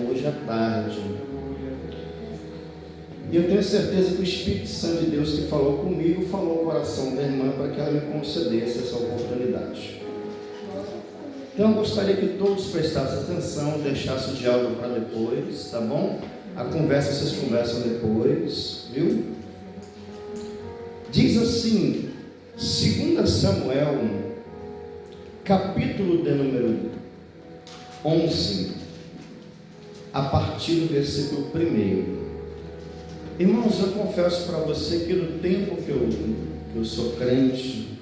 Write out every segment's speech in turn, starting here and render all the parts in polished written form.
hoje à tarde. E eu tenho certeza que o Espírito Santo de Deus que falou comigo, falou ao coração da irmã para que ela me concedesse essa oportunidade. Então eu gostaria que todos prestassem atenção, deixassem o diálogo para depois, tá bom? A conversa vocês conversam depois, viu? Diz assim, 2 Samuel, capítulo de número 11, a partir do versículo 1. Irmãos, eu confesso para você que no tempo que eu sou crente,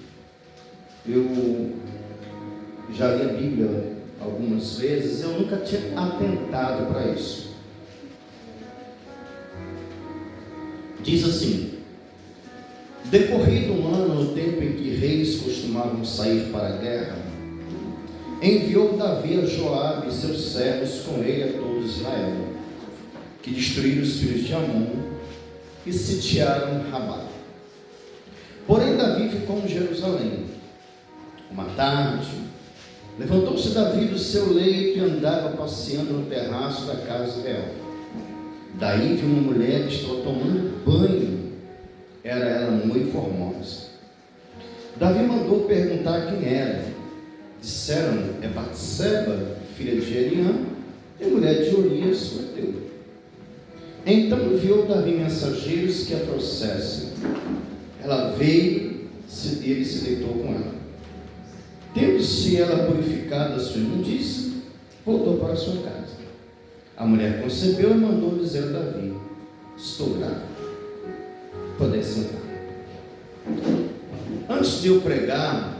eu já li a Bíblia algumas vezes, eu nunca tinha atentado para isso. Diz assim: decorrido um ano, no tempo em que reis costumavam sair para a guerra, enviou Davi a Joabe e seus servos com ele a todo Israel, que destruíram os filhos de Amon e sitiaram Rabá. Porém Davi ficou em Jerusalém. Uma tarde, levantou-se Davi do seu leito e andava passeando no terraço da casa real. Daí viu uma mulher que estava tomando banho. Era ela muito formosa. Davi mandou perguntar quem era. Disseram: é Batseba, filha de Eliã, e mulher de Urias, o heteu. Então enviou Davi mensageiros que a trouxessem. Ela veio e ele se deitou com ela. Tendo-se ela purificado a sua imundícia, voltou para a sua casa. A mulher concebeu e mandou dizer a Davi: estou grávida. Pode sentar. Antes de eu pregar,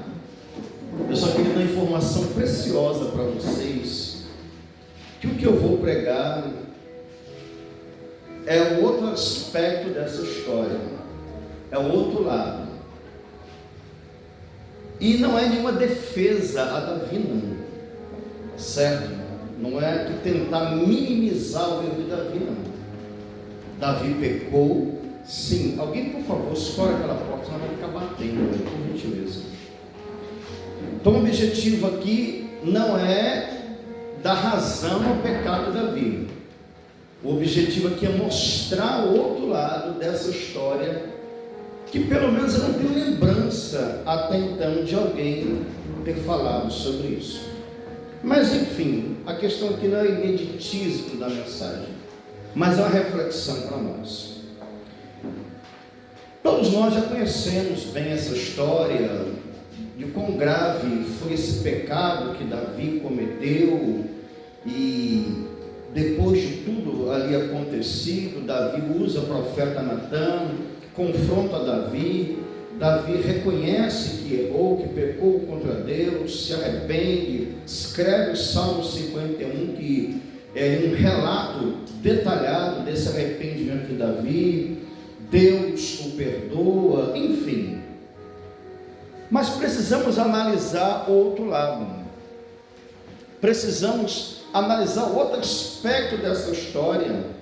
eu só queria dar uma informação preciosa para vocês, que o que eu vou pregar é o outro aspecto dessa história, é o outro lado. E não é nenhuma defesa a Davi, não, certo? Não é que tentar minimizar o erro de Davi, não. Davi pecou, sim. Alguém, por favor, escolhe aquela porta, senão vai ficar batendo, por gentileza. Então o objetivo aqui não é dar razão ao pecado de Davi. O objetivo aqui é mostrar o outro lado dessa história, que pelo menos eu não tenho lembrança até então de alguém ter falado sobre isso. Mas enfim, a questão aqui não é o imediatismo da mensagem, mas é uma reflexão para nós. Todos nós já conhecemos bem essa história de quão grave foi esse pecado que Davi cometeu, e depois de tudo ali acontecido, Davi usa o profeta Natã, confronta Davi. Davi reconhece que errou, que pecou contra Deus, se arrepende, escreve o Salmo 51, que é um relato detalhado desse arrependimento de Davi. Deus o perdoa, enfim. Mas precisamos analisar o outro lado. Precisamos analisar outro aspecto dessa história.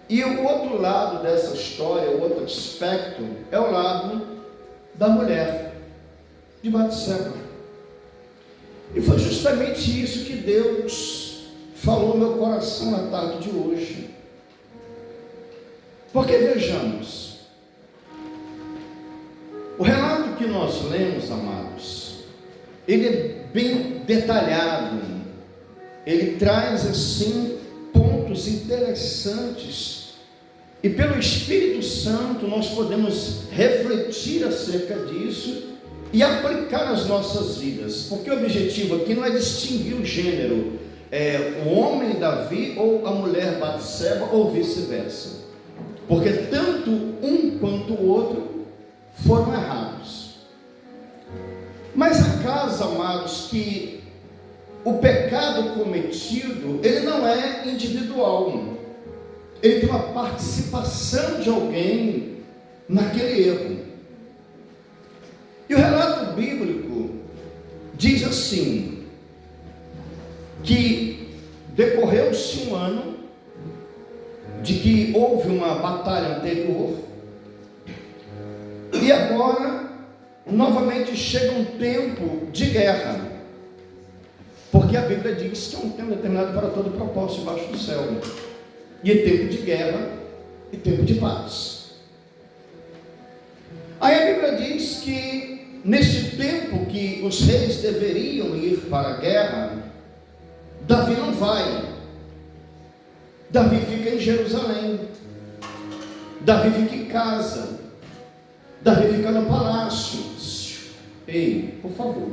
E o outro lado dessa história, o outro aspecto, é o lado da mulher, de Batseba. E foi justamente isso que Deus falou no meu coração na tarde de hoje. Porque vejamos, o relato que nós lemos, amados, ele é bem detalhado, ele traz assim pontos interessantes, e pelo Espírito Santo nós podemos refletir acerca disso e aplicar nas nossas vidas, porque o objetivo aqui não é distinguir o gênero, o homem Davi ou a mulher Batseba ou vice-versa, porque tanto um quanto o outro foram errados. Mas acaso, amados, que o pecado cometido, ele não é individual, ele tem uma participação de alguém naquele erro. E o relato bíblico diz assim, que decorreu-se um ano de que houve uma batalha anterior, e agora novamente chega um tempo de guerra. Porque a Bíblia diz que é um tempo determinado para todo propósito debaixo do céu. E é tempo de guerra e tempo de paz. Aí a Bíblia diz que neste tempo que os reis deveriam ir para a guerra, Davi não vai. Davi fica em Jerusalém. Davi fica em casa. Davi fica no palácio. Ei, por favor,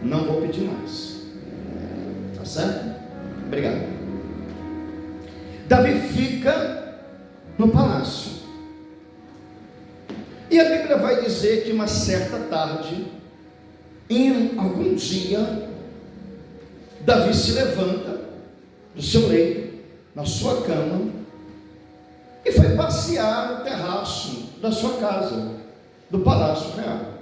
não vou pedir mais. Tá certo? Obrigado. Davi fica no palácio. E a Bíblia vai dizer que uma certa tarde, em algum dia, Davi se levanta do seu leito, na sua cama, e foi passear no terraço da sua casa, do Palácio Real.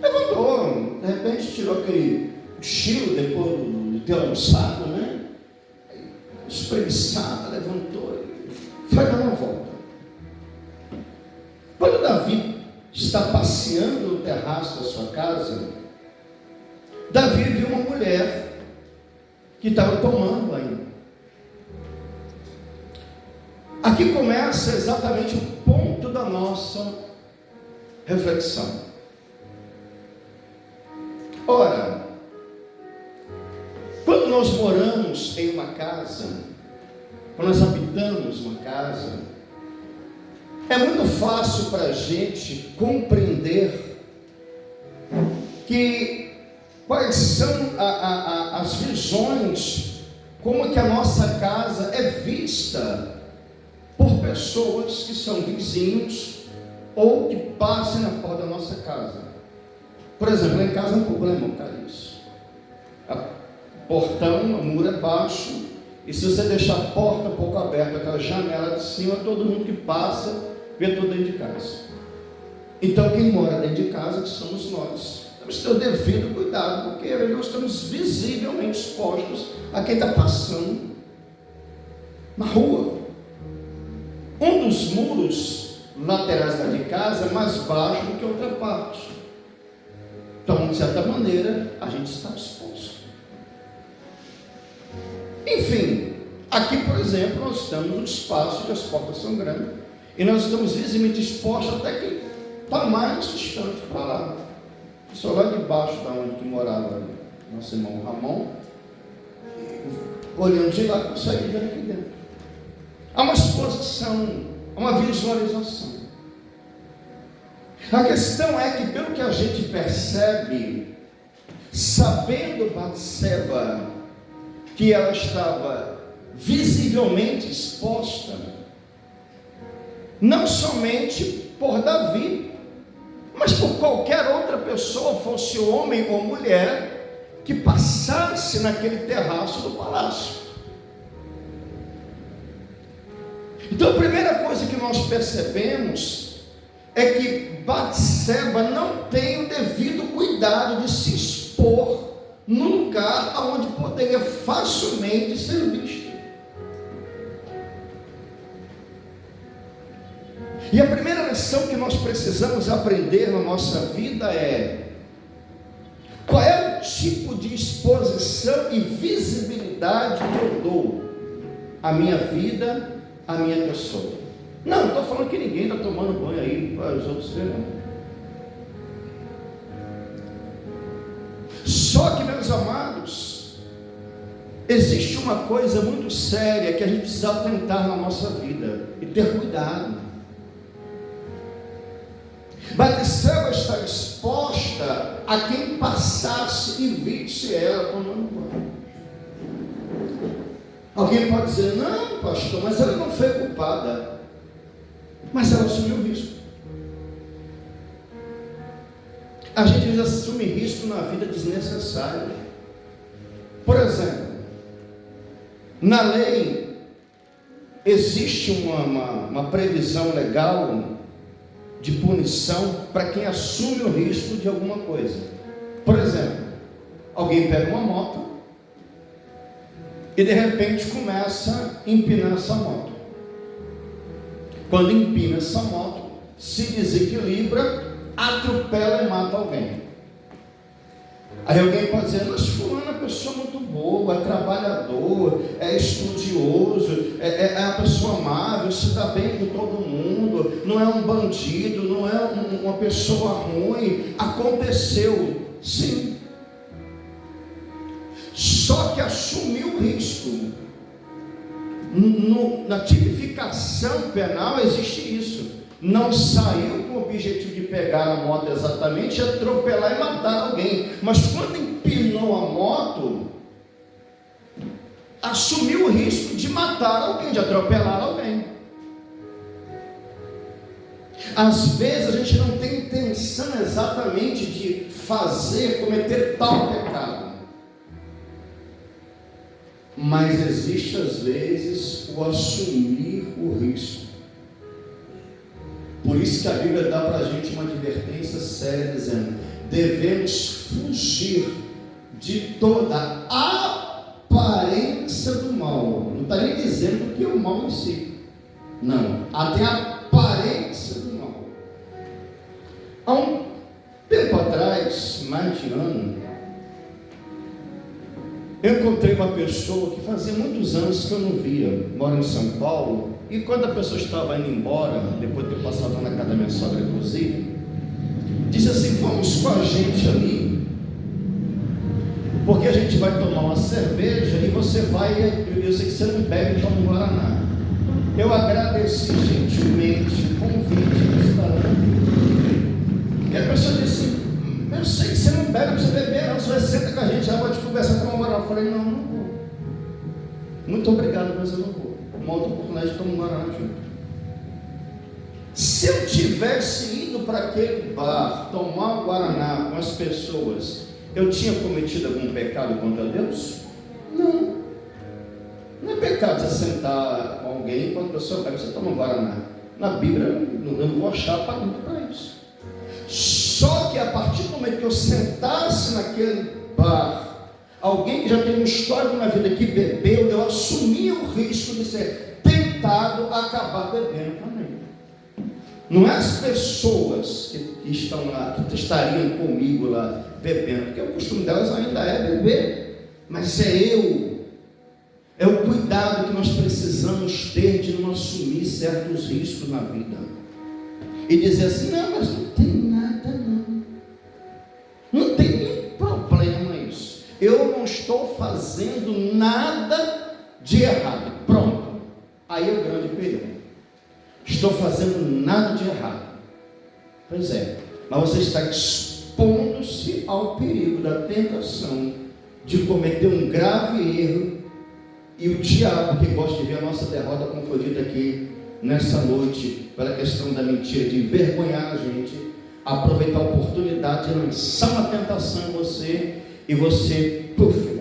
Levantou, de repente tirou aquele cochilo depois de ter almoçado, né? Espreguiçada, levantou e foi dar uma volta. Quando Davi está passeando no terraço da sua casa, Davi viu uma mulher que estava tomando banho. Aqui começa exatamente o ponto da nossa reflexão. Ora, quando nós moramos em uma casa, quando nós habitamos uma casa, é muito fácil para a gente compreender que quais são as visões, como que a nossa casa é vista por pessoas que são vizinhos ou que passem na porta da nossa casa. Por exemplo, lá em casa é um problema, cara, isso. O portão, o muro é baixo, e se você deixar a porta um pouco aberta, aquela janela de cima, todo mundo que passa vê tudo dentro de casa. Então quem mora dentro de casa, que somos nós, temos que ter o devido cuidado, porque nós estamos visivelmente expostos a quem está passando na rua. Um dos muros laterais da de casa é mais baixo do que a outra parte. Então, de certa maneira, a gente está exposto. Enfim, aqui, por exemplo, nós estamos no espaço que as portas são grandes e nós estamos visivelmente expostos até que está mais distante para lá. Só lá debaixo da onde que morava nosso irmão Ramon, olhando de lá, consegue ver aqui dentro. Há uma exposição, há uma visualização. A questão é que, pelo que a gente percebe, sabendo Batseba que ela estava visivelmente exposta, não somente por Davi, mas por qualquer outra pessoa, fosse homem ou mulher, que passasse naquele terraço do palácio. Então a primeira coisa que nós percebemos é que Batseba não tem o devido cuidado de se expor no lugar onde poderia facilmente ser visto. E a primeira lição que nós precisamos aprender na nossa vida é: qual é o tipo de exposição e visibilidade que eu dou à minha vida, à minha pessoa? Não estou falando que ninguém está tomando banho aí para os outros verem, não. Só que, meus amados, existe uma coisa muito séria que a gente precisa atentar na nossa vida e ter cuidado. Batseba está exposta a quem passasse e visse ela tomando banho. Alguém pode dizer: não, pastor, mas ela não foi culpada. Mas ela assumiu o risco. A gente às vezes assume risco na vida desnecessário. Por exemplo, na lei existe uma previsão legal de punição para quem assume o risco de alguma coisa. Por exemplo, alguém pega uma moto e de repente começa a empinar essa moto. Quando empina essa moto, se desequilibra, atropela e mata alguém. Aí alguém pode dizer: mas fulana pessoa muito boa, é trabalhador, é estudioso, é uma pessoa amável, se dá bem com todo mundo, não é um bandido, não é uma pessoa ruim. Aconteceu, sim. Só que assumiu o risco. Na tipificação penal existe isso. Não saiu com o objetivo de pegar a moto exatamente, atropelar e matar alguém. Mas quando empinou a moto, assumiu o risco de matar alguém, de atropelar alguém. Às vezes a gente não tem intenção exatamente de cometer tal pecado. Mas existe às vezes o assumir o risco. Por isso que a Bíblia dá para a gente uma advertência séria, dizendo: devemos fugir de toda aparência do mal. Não está nem dizendo que é o mal em si, não, até a aparência do mal. Há um tempo atrás, mais de ano, eu encontrei uma pessoa que fazia muitos anos que eu não via, mora em São Paulo, e quando a pessoa estava indo embora, depois de ter passado na casa da minha sogra, inclusive, disse assim: vamos com a gente ali, porque a gente vai tomar uma cerveja e você vai, eu sei que você não bebe, toma um Guaraná. Eu agradeci gentilmente o convite do restaurante, e a pessoa disse: eu sei que você não bebe, não precisa beber não, você vai sentar com a gente, já pode conversar, tomar um Guaraná. Eu falei: não vou. Muito obrigado, mas eu não vou. Uma outra oportunidade de tomar um Guaraná junto. Se eu tivesse ido para aquele bar tomar um Guaraná com as pessoas, eu tinha cometido algum pecado contra Deus? Não. Não é pecado você sentar com alguém enquanto a pessoa bebe, você toma um Guaraná. Na Bíblia eu não vou achar pergunta para isso. Só que a partir do momento que eu sentasse naquele bar, alguém que já tem um histórico na vida que bebeu, eu assumi o risco de ser tentado a acabar bebendo também. Não é as pessoas que estão lá, que estariam comigo lá bebendo, porque o costume delas ainda é beber, mas é o cuidado que nós precisamos ter de não assumir certos riscos na vida e dizer assim: não, mas não tem nada não, não tem nenhum problema isso, eu não estou fazendo nada de errado, pronto, aí é o grande perigo. Estou fazendo nada de errado. Pois é, mas você está expondo-se ao perigo da tentação de cometer um grave erro, e o diabo, que gosta de ver a nossa derrota, como foi dito aqui nessa noite, pela questão da mentira, de envergonhar a gente, aproveitar a oportunidade de lançar uma tentação em você e você,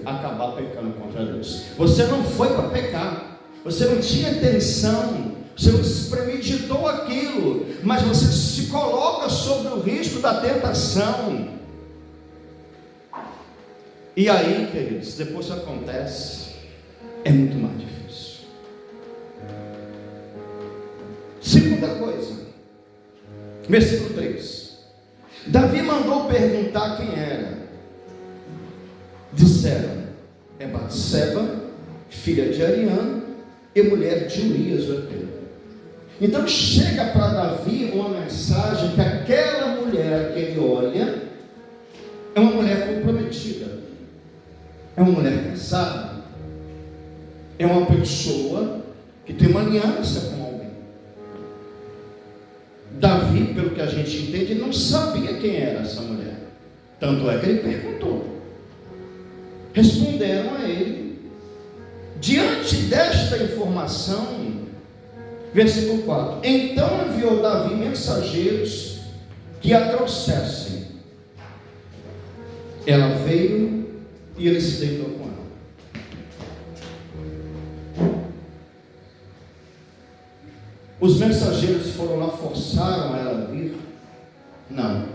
acabar pecando contra Deus. Você não foi para pecar, você não tinha intenção, você não se premeditou aquilo, mas você se coloca sobre o risco da tentação. E aí, queridos, depois que acontece, é muito mais difícil. Segunda coisa, versículo 3. Davi mandou perguntar quem era. Disseram: é Batseba, filha de Ariã e mulher de Urias o Heteu. Então chega para Davi uma mensagem que aquela mulher que ele olha é uma mulher comprometida, é uma mulher casada, é uma pessoa que tem uma aliança com alguém. Davi, pelo que a gente entende, não sabia quem era essa mulher, tanto é que ele perguntou. Responderam a ele. Diante desta informação, versículo 4: então enviou Davi mensageiros que a trouxessem. Ela veio e ele se deitou com ela. Os mensageiros foram lá, forçaram ela a vir? Não.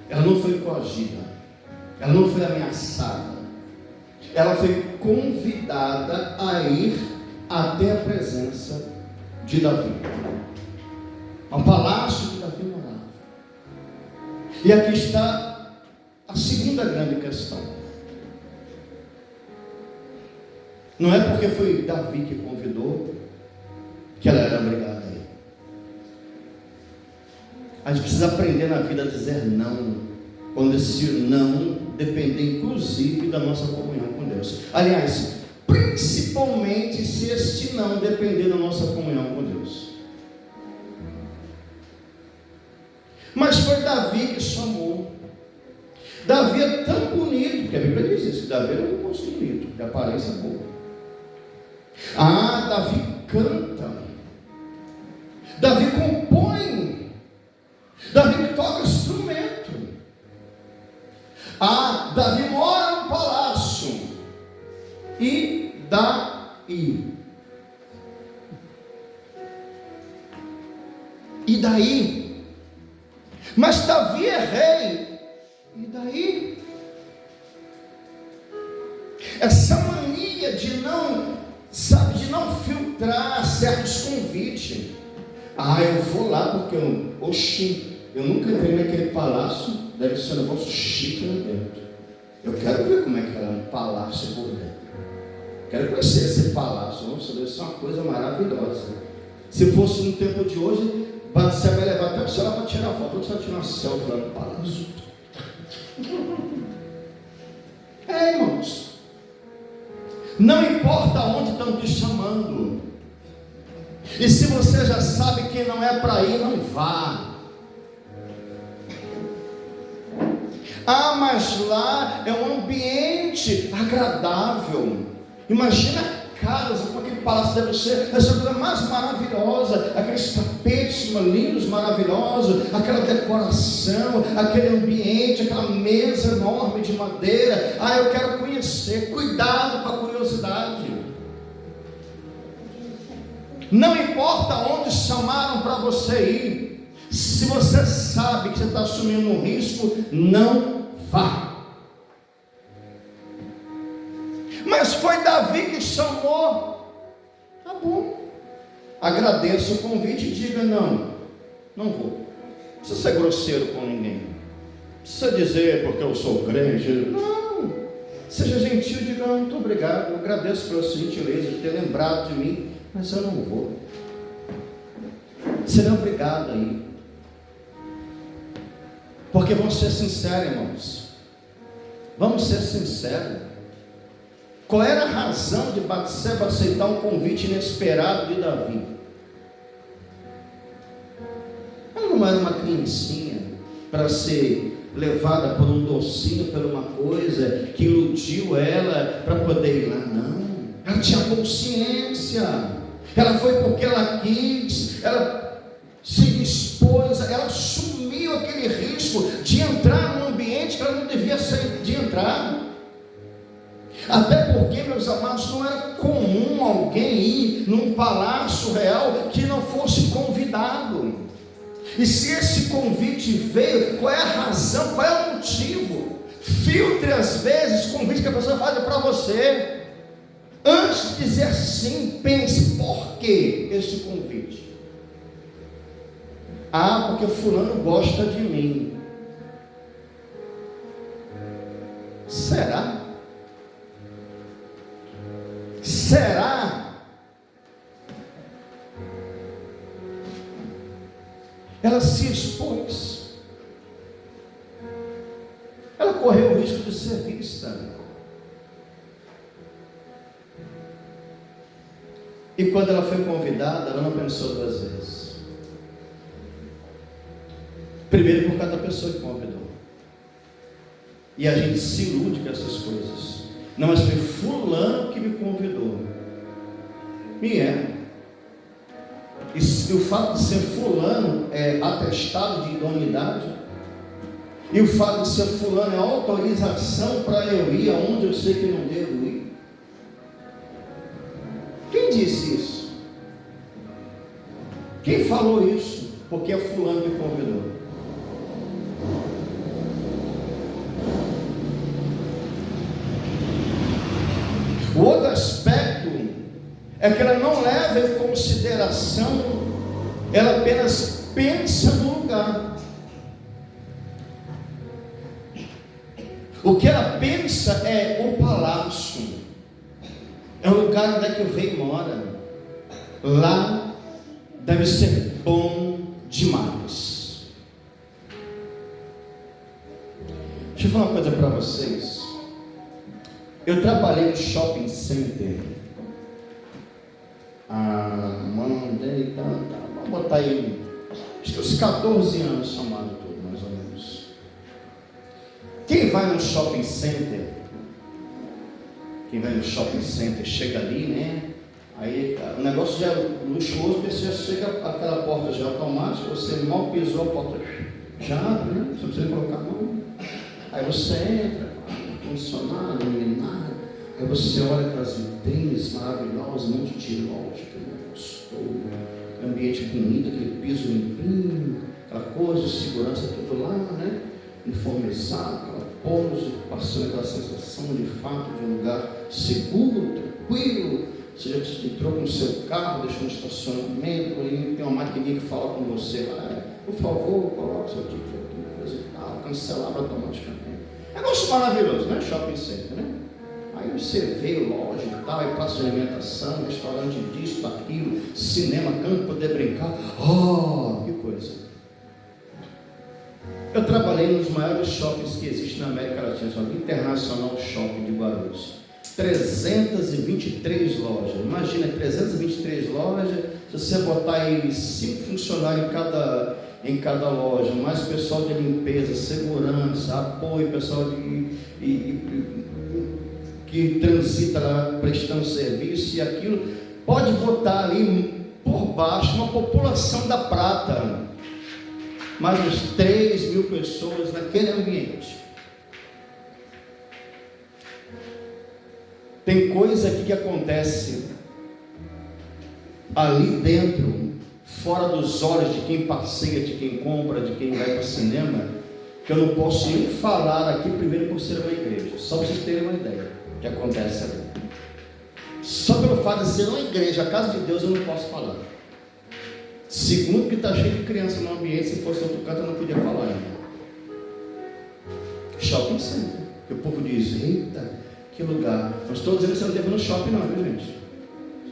Ela não foi coagida, ela não foi ameaçada, ela foi convidada a ir até a presença de Davi, ao palácio de Davi morava. E aqui está a segunda grande questão. Não é porque foi Davi que convidou que ela era obrigada a ir. A gente precisa aprender na vida a dizer não, quando esse não depender inclusive da nossa comunhão com Deus. Aliás, principalmente se este não depender da nossa comunhão com Deus. Mas foi Davi que chamou. Davi é tão bonito, porque a Bíblia diz isso, que Davi era um moço bonito, de aparência boa. Davi canta, Davi compõe, Davi toca instrumento. Davi mora no palácio. E daí? Mas Davi é rei. E daí? Essa mania de não filtrar certos convites. Eu vou lá porque eu nunca entrei naquele palácio, deve ser um negócio chique lá dentro. Eu quero ver como é que era um palácio por dentro. Quero conhecer esse palácio. Nossa, deve ser uma coisa maravilhosa. Se fosse no tempo de hoje, você vai levar até o celular para tirar foto, você vai tirar uma selfie lá no palácio. Irmãos, não importa onde estão te chamando, e se você já sabe que não é para ir, não vá. Mas lá é um ambiente agradável. Imagina a casa, como aquele palácio deve ser, essa coisa mais maravilhosa, aqueles tapetes lindos, maravilhosos, aquela decoração, aquele ambiente, aquela mesa enorme de madeira. Eu quero conhecer. Cuidado com a curiosidade. Não importa onde chamaram para você ir, se você sabe que você está assumindo um risco, não vá. Mas foi Davi que chamou. Tá bom, agradeça o convite e diga: não vou. Não precisa ser grosseiro com ninguém, não precisa dizer porque eu sou crente. Não, seja gentil e diga: muito obrigado, eu agradeço pela sua gentileza de ter lembrado de mim, mas eu não vou. Será obrigado aí. Porque vamos ser sinceros, irmãos. Vamos ser sinceros. Qual era a razão de Batseba aceitar um convite inesperado de Davi? Ela não era uma criancinha para ser levada por um docinho, por uma coisa que iludiu ela para poder ir lá. Não, ela tinha consciência. Ela foi porque ela quis, ela se dispôs, ela assumiu aquele risco de entrar num ambiente que ela não devia de entrar. Até porque, meus amados, não era comum alguém ir num palácio real que não fosse convidado. E se esse convite veio, qual é a razão, qual é o motivo? Filtre às vezes o convite que a pessoa faz para você. Antes de dizer sim, pense: por que esse convite? Porque fulano gosta de mim. Será? Ela se expôs. Ela correu o risco de ser vista. E quando ela foi convidada, ela não pensou duas vezes. Primeiro, por causa da pessoa que convidou. E a gente se ilude com essas coisas. Não, mas foi fulano que me convidou. E E o fato de ser fulano é atestado de idoneidade. E o fato de ser fulano é autorização para eu ir aonde eu sei que não devo ir. Quem disse isso? Quem falou isso? Porque é fulano que convidou. O outro aspecto é que ela não leva em consideração, ela apenas pensa no lugar. O que ela pensa é o palácio. É o lugar onde é que o rei mora. Lá deve ser bom demais. Deixa eu falar uma coisa para vocês. Eu trabalhei no shopping center. Vamos botar aí, acho que uns 14 anos somado tudo, mais ou menos. Quem vai no shopping center, chega ali, né? Aí o negócio já é luxuoso, você já chega, aquela porta já automática, você mal pisou, a porta já abre, né? Você precisa colocar a mão. Aí você entra, funcionário, iluminado. Aí você olha aquelas vitrines maravilhosas, um monte de loja, aquele negócio todo, ambiente bonito, aquele piso limpinho, aquela coisa, segurança tudo lá, né? Uniformizado, aquela pose, passando aquela sensação de fato de um lugar seguro, tranquilo. Você já entrou com o seu carro, deixou no estacionamento, aí tem uma maquininha que fala com você, por favor, coloque seu título aqui, coisa e tal, cancelava automaticamente. Negócio maravilhoso, né? Shopping center, né? Aí você vê loja e tal, aí praça de alimentação, restaurante disso, daquilo, cinema, campo, poder brincar. Oh, que coisa! Eu trabalhei nos maiores shoppings que existem na América Latina, o Internacional Shopping de Guarulhos. 323 lojas. Imagina, 323 lojas. Se você botar aí 5 funcionários em cada loja, mais pessoal de limpeza, segurança, apoio, pessoal que transita lá prestando serviço e aquilo, pode botar ali por baixo uma população da prata, mais uns 3.000 pessoas naquele ambiente. Tem coisa aqui que acontece ali dentro, fora dos olhos de quem passeia, de quem compra, de quem vai para o cinema, que eu não posso nem falar aqui, primeiro por ser uma igreja, só para vocês terem uma ideia do que acontece ali. Só pelo fato de ser uma igreja, a casa de Deus, eu não posso falar. Segundo, que está cheio de criança no ambiente, se fosse outro canto eu não podia falar ainda. Shopping center, que o povo diz, eita, que lugar. Não estou dizendo que você não deve ir no shopping não, viu gente?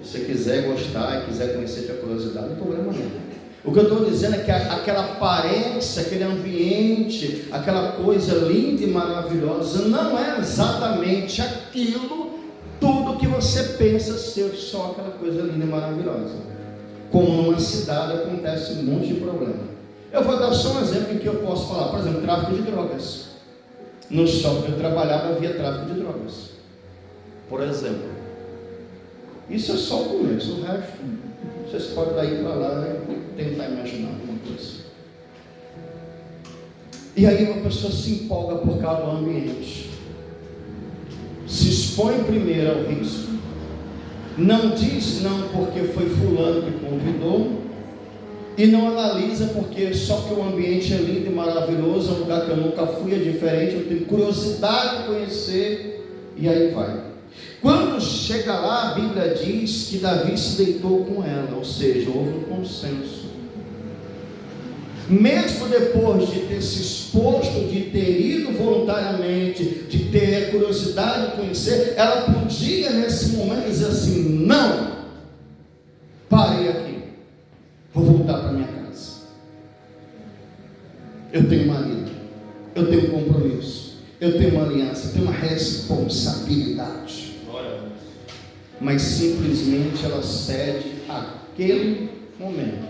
Se você quiser gostar e quiser conhecer, tiver curiosidade, não tem problema não. O que eu estou dizendo é que aquela aparência, aquele ambiente, aquela coisa linda e maravilhosa, não é exatamente aquilo, tudo que você pensa ser só aquela coisa linda e maravilhosa. Como numa cidade acontece um monte de problema. Eu vou dar só um exemplo em que eu posso falar, por exemplo, tráfico de drogas. No shopping que eu trabalhava havia tráfico de drogas, por exemplo. Isso é só o começo, o resto vocês podem daí para lá e tentar imaginar alguma coisa. E aí uma pessoa se empolga por causa do ambiente, se expõe primeiro ao risco, não diz não porque foi fulano que convidou, e não analisa porque só que o ambiente é lindo e maravilhoso, é um lugar que eu nunca fui, é diferente, eu tenho curiosidade de conhecer, e aí vai. Quando chega lá, a Bíblia diz que Davi se deitou com ela, ou seja, houve um consenso. Mesmo depois de ter se exposto, de ter ido voluntariamente, de ter curiosidade de conhecer, ela podia nesse momento dizer assim, não, parei aqui, vou voltar para minha casa. Eu tenho marido, eu tenho um compromisso, eu tenho uma aliança, eu tenho uma responsabilidade. Mas simplesmente ela cede àquele momento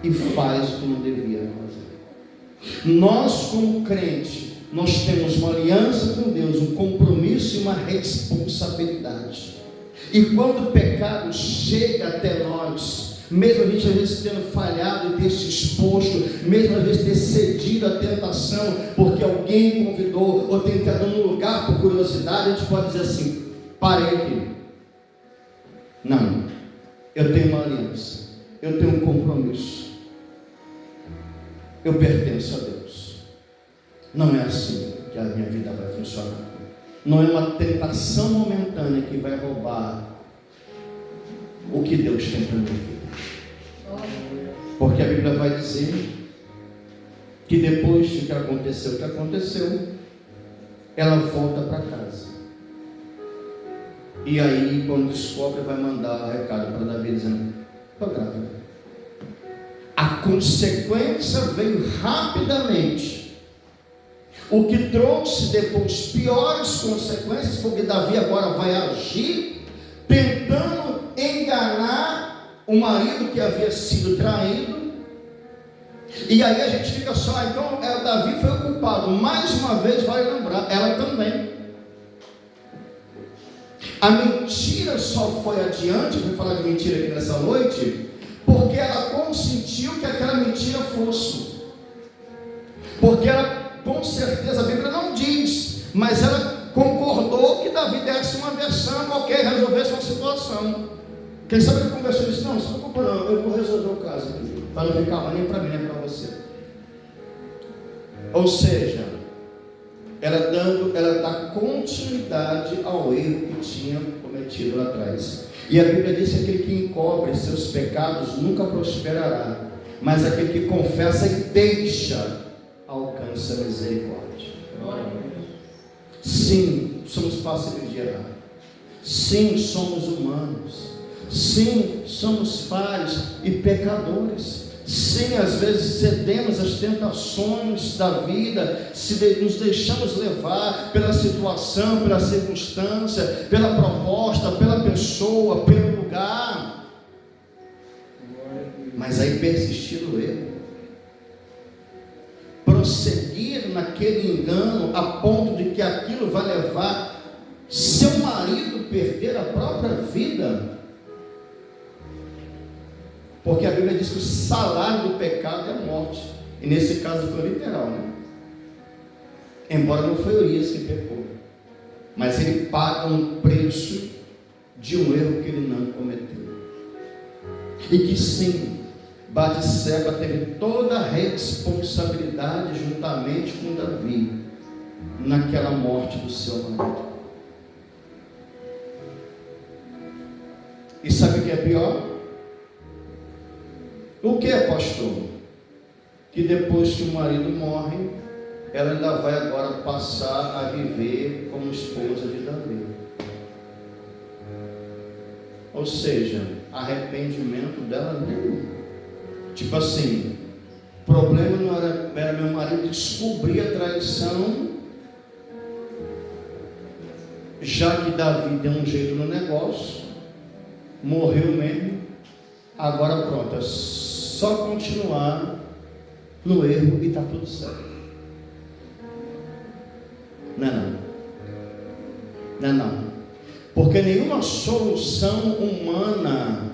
e faz o que não devia fazer. Nós como crente, nós temos uma aliança com Deus, um compromisso e uma responsabilidade. E quando o pecado chega até nós, mesmo a gente às vezes tendo falhado e ter se exposto, mesmo às vezes ter cedido à tentação, porque alguém convidou, ou tem entrado num lugar por curiosidade, a gente pode dizer assim, parei aqui. Não, eu tenho uma aliança, eu tenho um compromisso, eu pertenço a Deus. Não é assim que a minha vida vai funcionar. Não é uma tentação momentânea que vai roubar o que Deus tem para minha vida. Porque a Bíblia vai dizer que depois de que aconteceu o que aconteceu, ela volta para casa. E aí, quando descobre, vai mandar o recado para Davi dizendo: estou grávida. A consequência veio rapidamente. O que trouxe depois piores consequências, porque Davi agora vai agir tentando enganar o marido que havia sido traído. E aí a gente fica só, então Davi foi o culpado. Mais uma vez, vale lembrar, ela também. A mentira só foi adiante, vou falar de mentira aqui nessa noite, porque ela consentiu que aquela mentira fosse. Porque ela, com certeza, a Bíblia não diz, mas ela concordou que Davi desse uma versão, ok, resolvesse uma situação. Quem sabe ele conversou e disse: não, se preocupa não, eu vou resolver o caso aqui, para não ficar mal nem para mim, nem para você. Ou seja, ela dá continuidade ao erro que tinha cometido lá atrás. E a Bíblia diz que aquele que encobre seus pecados nunca prosperará, mas aquele que confessa e deixa alcança a misericórdia. Sim, somos passíveis de errar. Sim, somos humanos. Sim, somos falhos e pecadores. Sim, às vezes cedemos às tentações da vida, nos deixamos levar pela situação, pela circunstância, pela proposta, pela pessoa, pelo lugar. Mas aí persistir no erro, prosseguir naquele engano a ponto de que aquilo vai levar seu marido a perder a própria vida. Porque a Bíblia diz que o salário do pecado é a morte. E nesse caso foi literal, né? Embora não foi Urias que pecou, mas ele paga um preço de um erro que ele não cometeu. E que sim, Batseba teve toda a responsabilidade juntamente com Davi naquela morte do seu marido. E sabe o que é pior? O que é, pastor? Que depois que o marido morre, ela ainda vai agora passar a viver como esposa de Davi. Ou seja, arrependimento dela nenhum. Tipo assim, o problema não era meu marido descobrir a traição, já que Davi deu um jeito no negócio, morreu mesmo, agora pronto, é só continuar no erro e está tudo certo. Não. Porque nenhuma solução humana,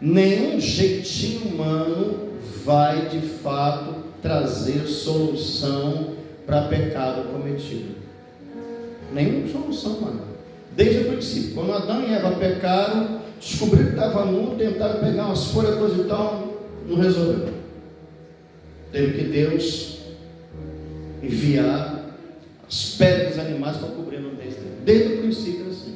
nenhum jeitinho humano vai de fato trazer solução para pecado cometido. Nenhuma solução humana. Desde o princípio, quando Adão e Eva pecaram, descobriram que estava nu, tentaram pegar umas folhas, coisa e tal, não resolveu. Teve que Deus enviar as peles dos animais para cobrir no deles. Desde o princípio assim.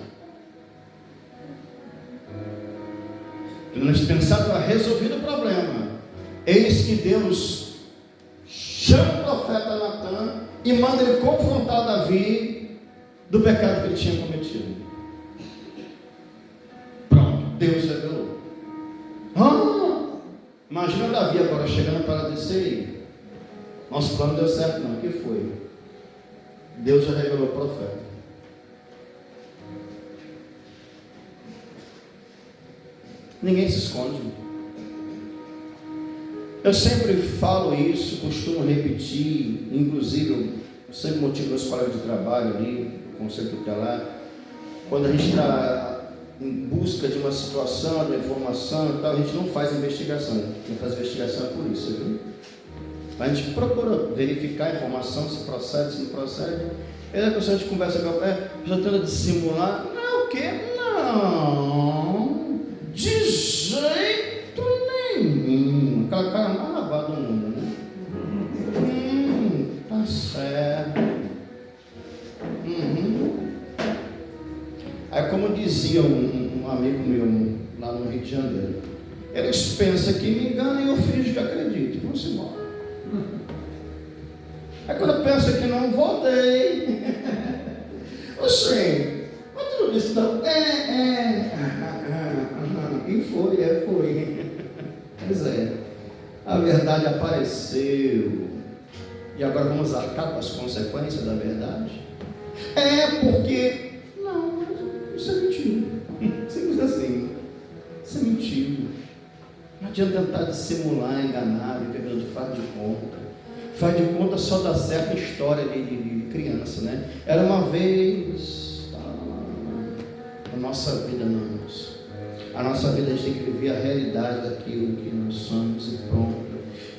Quando a gente pensar que está resolvido o problema, eis que Deus chama o profeta Natan e manda ele confrontar Davi do pecado que ele tinha cometido. Pronto, Deus revelou. Imagina Davi agora chegando para dizer aí: nosso plano deu certo não, o que foi? Deus já revelou o profeta. Ninguém se esconde. Eu sempre falo isso, costumo repetir, inclusive eu sempre motivo meus colegas de trabalho ali, o conselho tutelar, quando a gente está em busca de uma situação, de uma informação e tal, a gente não faz investigação. Quem faz investigação é a polícia, viu? A gente procura verificar a informação, se procede, se não procede. E aí a pessoa, a gente conversa com o pé, já tenta dissimular. Não, o quê? Não, de jeito nenhum. Aquela cara mais lavada do mundo, né? Tá certo. Aí, como dizia um amigo meu lá no Rio de Janeiro, eles pensam que me enganam e eu finjo que acredito. Vamos embora. Aí quando eu penso que não, voltei. Oxê, mas tudo isso foi. Pois é, a verdade apareceu. E agora vamos arcar com as consequências da verdade? Porque... Não, isso é mentira. Simples assim. Isso é mentira. Não adianta tentar dissimular, enganar, faz de conta. Faz de conta só dá certa história de criança, né? Era uma vez... A nossa vida não, irmãos. A nossa vida a gente tem que viver a realidade daquilo que nós somos e pronto.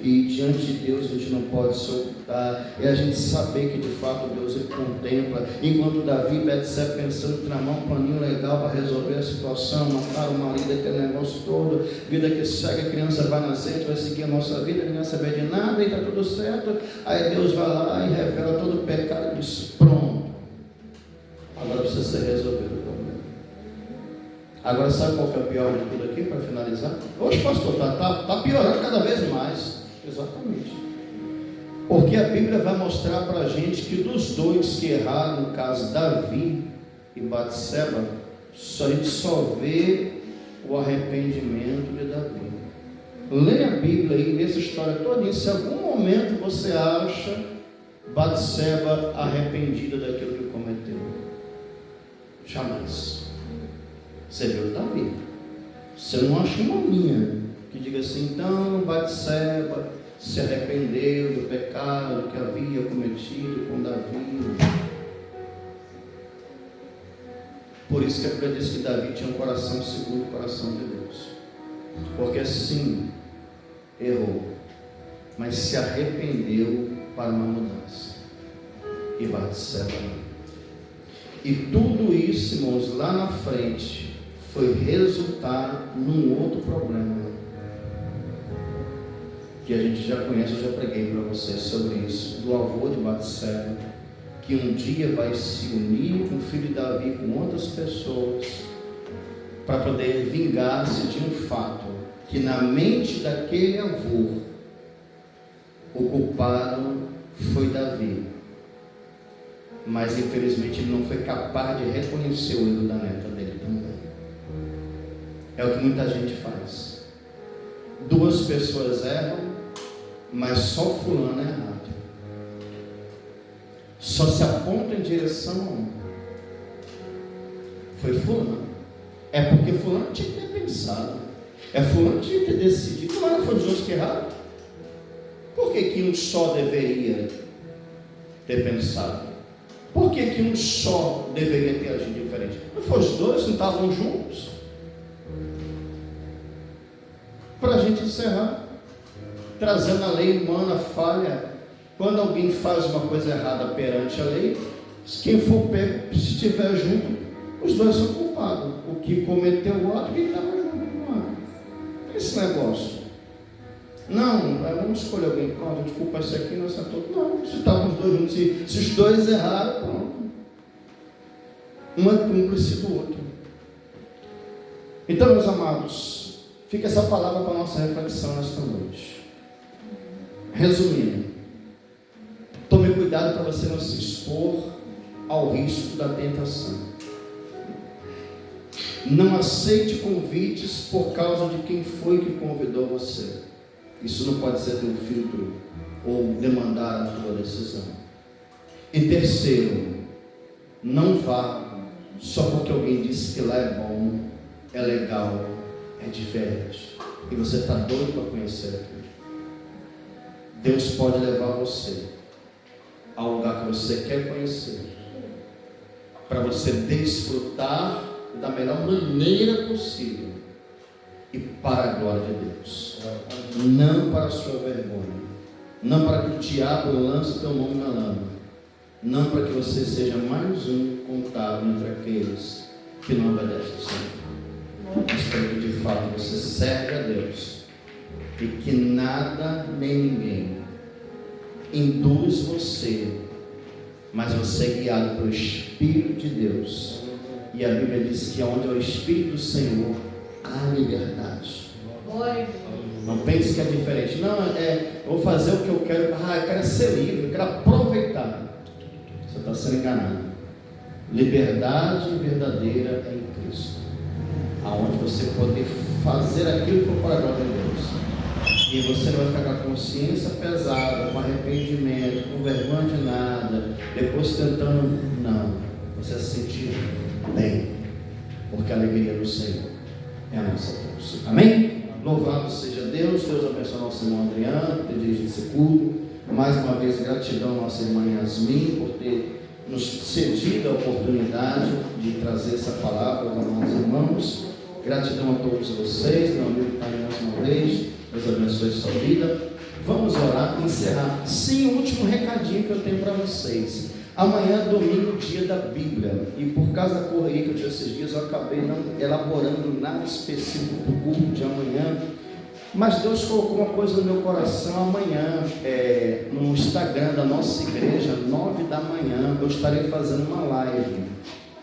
E diante de Deus a gente não pode se ocultar. É a gente saber que de fato Deus ele contempla. Enquanto Davi e Betseba pensando em tramar um planinho legal para resolver a situação, matar o marido, aquele negócio todo, vida que segue, a criança vai nascer, a gente vai seguir a nossa vida, ninguém vai saber de nada e está tudo certo. Aí Deus vai lá e revela todo o pecado e diz: pronto, agora precisa ser resolvido o problema. Agora sabe qual que é o pior de tudo aqui, para finalizar? Hoje, pastor, está piorando cada vez mais. Exatamente. Porque a Bíblia vai mostrar para a gente que dos dois que erraram, no caso Davi e Batseba, a gente só vê o arrependimento de Davi. Leia a Bíblia aí, lê essa história toda, e se em algum momento você acha Batseba arrependida daquilo que cometeu. Jamais. Você viu Davi. Você não acha uma linha que diga assim: então Batseba se arrependeu do pecado que havia cometido com Davi. Por isso que a Bíblia diz que Davi tinha um coração segundo o coração de Deus. Porque sim, errou, mas se arrependeu para uma mudança. E Batseba não. E tudo isso, irmãos, lá na frente foi resultar num outro problema que a gente já conhece. Eu já preguei para vocês sobre isso, do avô de Batseba, que um dia vai se unir com o filho de Davi, com outras pessoas, para poder vingar-se de um fato, que na mente daquele avô, o culpado foi Davi, mas infelizmente ele não foi capaz de reconhecer o erro da neta dele também. É o que muita gente faz. Duas pessoas erram, mas só fulano é errado. Só se aponta em direção a um. Foi fulano. É porque fulano tinha que ter pensado. É fulano que tinha que ter decidido. Não foi os outros que erraram. Por que um só deveria ter pensado? Por que um só deveria ter agido diferente? Não foi os dois, não estavam juntos? Para a gente encerrar, trazendo a lei humana falha. Quando alguém faz uma coisa errada perante a lei, quem for pego, se estiver junto, os dois são culpados. O que cometeu o ato e quem estava junto com o ato. Esse negócio. Não, vamos escolher alguém, pronto, a gente culpa esse aqui, nós estamos todos. Não, se estavam os dois juntos, se os dois erraram, pronto. Um é cúmplice do outro. Então, meus amados, fica essa palavra para a nossa reflexão nesta noite. Resumindo, tome cuidado para você não se expor ao risco da tentação. Não aceite convites por causa de quem foi que convidou você. Isso não pode ser teu filtro ou demandar a tua decisão. E terceiro, não vá só porque alguém disse que lá é bom, é legal, é diferente, e você está doido para conhecer aquilo. Deus pode levar você ao lugar que você quer conhecer, para você desfrutar da melhor maneira possível e para a glória de Deus, não para a sua vergonha, não para que o diabo lance teu nome na lama, não para que você seja mais um contável entre aqueles que não obedecem ao Senhor, mas para que de fato você serve a Deus e que nada nem ninguém induz você, mas você é guiado pelo Espírito de Deus. E a Bíblia diz que onde é o Espírito do Senhor há liberdade. Não pense que é diferente. Não, vou fazer o que eu quero. Eu quero ser livre, eu quero aproveitar. Você está sendo enganado. Liberdade verdadeira é em Cristo. aonde você poder fazer aquilo que for para a glória de Deus. E você não vai ficar com a consciência pesada, com arrependimento, com vergonha de nada, depois tentando, não. Você se sentir bem, porque a alegria do Senhor é a nossa força. Amém? Louvado seja Deus. Deus abençoe nosso irmão Adriano, por ter dirigido esse culto. Mais uma vez, gratidão à nossa irmã Yasmin, por ter nos cedido a oportunidade de trazer essa palavra aos nossos irmãos. Gratidão a todos vocês, meu amigo está aí mais uma vez. Deus abençoe a sua vida. Vamos orar e encerrar. Sim, o último recadinho que eu tenho para vocês. Amanhã, domingo, dia da Bíblia. E por causa da correria que eu tive esses dias, eu acabei não elaborando nada específico para o culto de amanhã. Mas Deus colocou uma coisa no meu coração. Amanhã, no Instagram da nossa igreja, 9 da manhã, eu estarei fazendo uma live.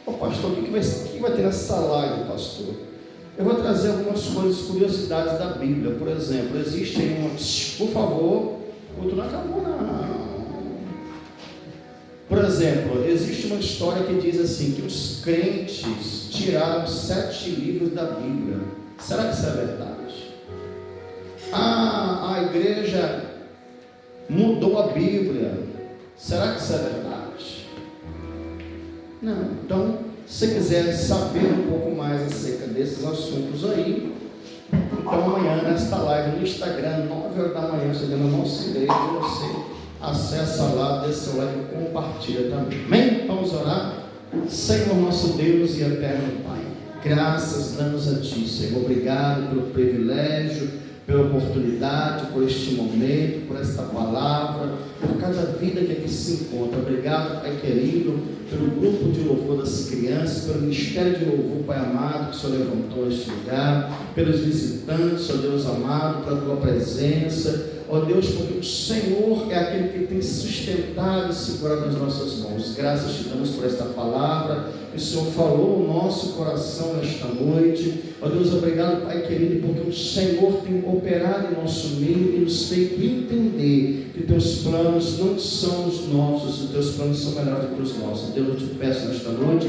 Ô pastor, o que vai ter nessa live, pastor? Eu vou trazer algumas coisas, curiosidades da Bíblia. Por exemplo, existe aí uma... Por favor, o culto não acabou não. Por exemplo, existe uma história que diz assim, que os crentes tiraram 7 livros da Bíblia. Será que isso é verdade? A igreja mudou a Bíblia. Será que isso é verdade? Não. Então, se você quiser saber um pouco mais acerca desses assuntos aí, então amanhã nesta live no Instagram, 9 horas da manhã, você na nossa igreja, você acessa lá, desce lá e compartilha também. Amém? Vamos orar. Senhor nosso Deus e eterno Pai, graças damos a Ti, Senhor. Obrigado pelo privilégio, pela oportunidade, por este momento, por esta palavra, por cada vida que aqui se encontra. Obrigado, Pai querido, pelo grupo de louvor das crianças, pelo ministério de louvor, Pai amado, que o Senhor levantou neste lugar, pelos visitantes, ó Deus amado, pela Tua presença, ó Deus, porque o Senhor é aquele que tem sustentado e segurado nas nossas mãos. Graças te damos por esta palavra que o Senhor falou no nosso coração nesta noite. Ó Deus, obrigado, Pai querido, porque o Senhor tem operado em nosso meio e nos feito entender que Teus planos não são os nossos, os Teus planos são melhores do que os nossos. Deus, eu te peço nesta noite,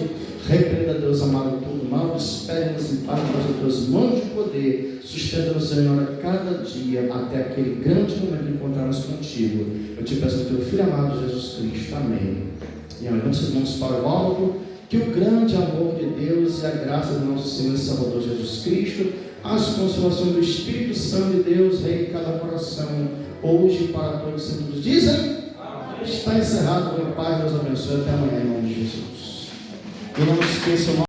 repreenda, Deus amado, todo mal, despede-nos em paz nas Tuas mãos de poder, sustenta-nos, Senhor, a cada dia, até aquele grande momento de encontrarmos contigo. Eu te peço no Teu Filho amado Jesus Cristo. Amém. E levante seus mãos para o alto, que o grande amor de Deus e a graça do nosso Senhor e Salvador Jesus Cristo, as consolações do Espírito Santo de Deus, reine em cada coração, hoje e para todos sempre. Dizem? Amém. Está encerrado. Com paz, Deus abençoe. Até amanhã, em nome de Jesus. E não esqueçam.